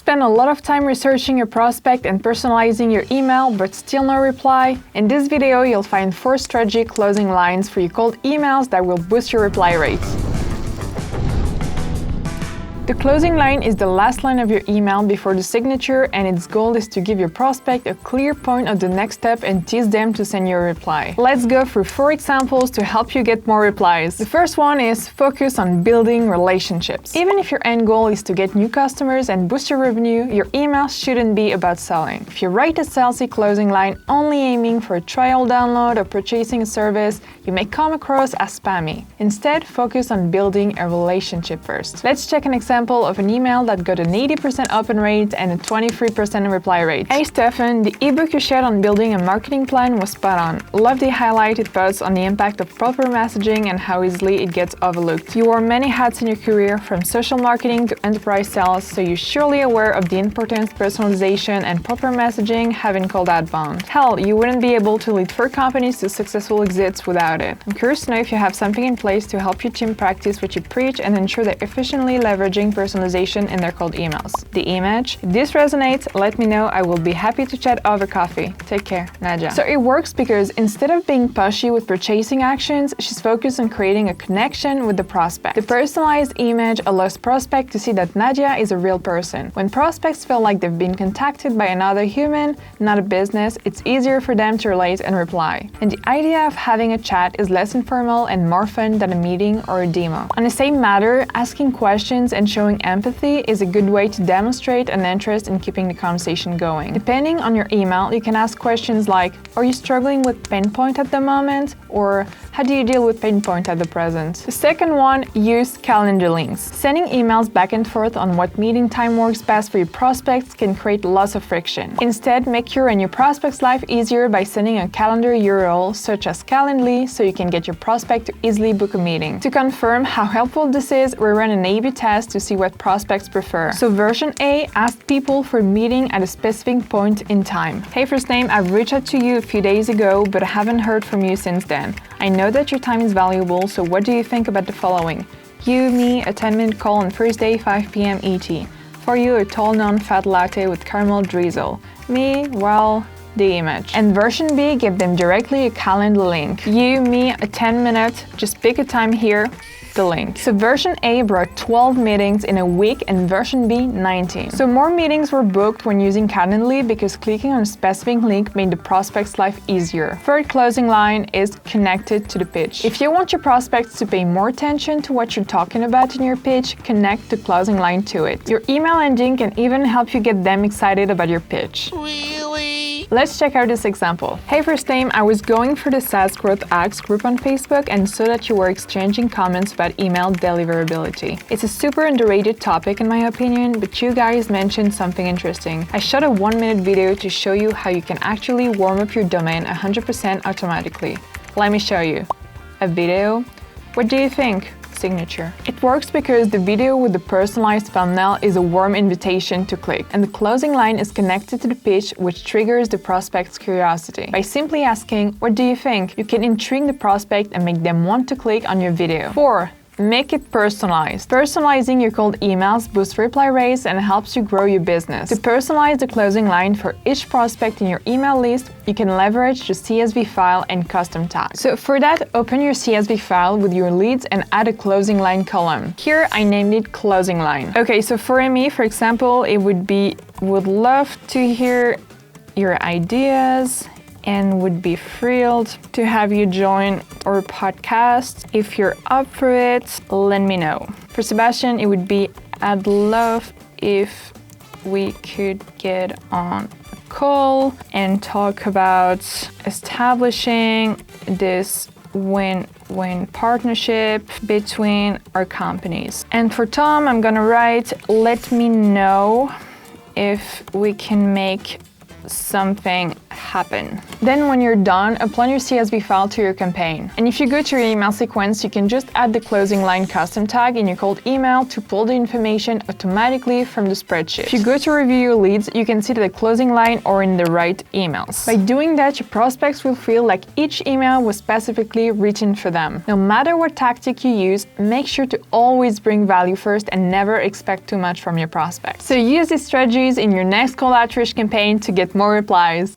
spend a lot of time researching your prospect and personalizing your email, but still no reply? In this video, you'll find 4 strategic closing lines for your cold emails that will boost your reply rate. The closing line is the last line of your email before the signature, and its goal is to give your prospect a clear point of the next step and tease them to send you a reply. Let's go through 4 examples to help you get more replies. The first one is focus on building relationships. Even if your end goal is to get new customers and boost your revenue, your email shouldn't be about selling. If you write a salesy closing line only aiming for a trial download or purchasing a service, you may come across as spammy. Instead, focus on building a relationship first. Let's check an example of an email that got an 80% open rate and a 23% reply rate. Hey Stefan, the ebook you shared on building a marketing plan was spot on. Love the highlighted thoughts on the impact of proper messaging and how easily it gets overlooked. You wore many hats in your career, from social marketing to enterprise sales, so you're surely aware of the importance personalization and proper messaging have in cold outbound. Hell, you wouldn't be able to lead 4 companies to successful exits without it. I'm curious to know if you have something in place to help your team practice what you preach and ensure they're efficiently leveraging personalization in their cold emails. The image. If this resonates, let me know. I will be happy to chat over coffee. Take care, Nadia. So it works because instead of being pushy with purchasing actions, she's focused on creating a connection with the prospect. The personalized image allows prospect to see that Nadia is a real person. When prospects feel like they've been contacted by another human, not a business, it's easier for them to relate and reply. And the idea of having a chat is less informal and more fun than a meeting or a demo. On the same matter, asking questions and showing empathy is a good way to demonstrate an interest in keeping the conversation going. Depending on your email, you can ask questions like, are you struggling with pain point at the moment? Or how do you deal with pain point at the present? The second one, use calendar links. Sending emails back and forth on what meeting time works best for your prospects can create lots of friction. Instead, make your and your prospect's life easier by sending a calendar URL such as Calendly so you can get your prospect to easily book a meeting. To confirm how helpful this is, we run an A/B test to see what prospects prefer. So version A asked people for a meeting at a specific point in time. Hey first name, I've reached out to you a few days ago, but I haven't heard from you since then. I know that your time is valuable, so what do you think about the following? You, me, a 10-minute call on Thursday, 5 p.m. ET. For you, a tall non-fat latte with caramel drizzle. Me, well, the image. And version B gave them directly a calendar link. You, me, a 10-minute, just pick a time here, the link. So version A brought 12 meetings in a week and version B 19. So more meetings were booked when using Calendly because clicking on a specific link made the prospect's life easier. Third closing line is connected to the pitch. If you want your prospects to pay more attention to what you're talking about in your pitch, connect the closing line to it. Your email ending can even help you get them excited about your pitch. Let's check out this example. Hey first name, I was going through the SaaS Growth Hacks group on Facebook and saw that you were exchanging comments about email deliverability. It's a super underrated topic in my opinion, but you guys mentioned something interesting. I shot a 1-minute video to show you how you can actually warm up your domain 100% automatically. Let me show you. A video? What do you think? Signature. It works because the video with the personalized thumbnail is a warm invitation to click, and the closing line is connected to the pitch, which triggers the prospect's curiosity. By simply asking, what do you think? You can intrigue the prospect and make them want to click on your video. 4. Make it personalized. Personalizing your cold emails boosts reply rates and helps you grow your business. To personalize the closing line for each prospect in your email list, you can leverage the CSV file and custom tags. So for that, open your CSV file with your leads and add a closing line column. Here, I named it closing line. Okay, so for me, for example, it would be, would love to hear your ideas and would be thrilled to have you join our podcast. If you're up for it, let me know. For Sebastian, it would be, I'd love if we could get on a call and talk about establishing this win-win partnership between our companies. And for Tom, I'm gonna write, let me know if we can make something happen. Then when you're done, upload your CSV file to your campaign. And if you go to your email sequence, you can just add the closing line custom tag in your cold email to pull the information automatically from the spreadsheet. If you go to review your leads, you can see that the closing line are in the right emails. By doing that, your prospects will feel like each email was specifically written for them. No matter what tactic you use, make sure to always bring value first and never expect too much from your prospects. So use these strategies in your next cold outreach campaign to get more replies.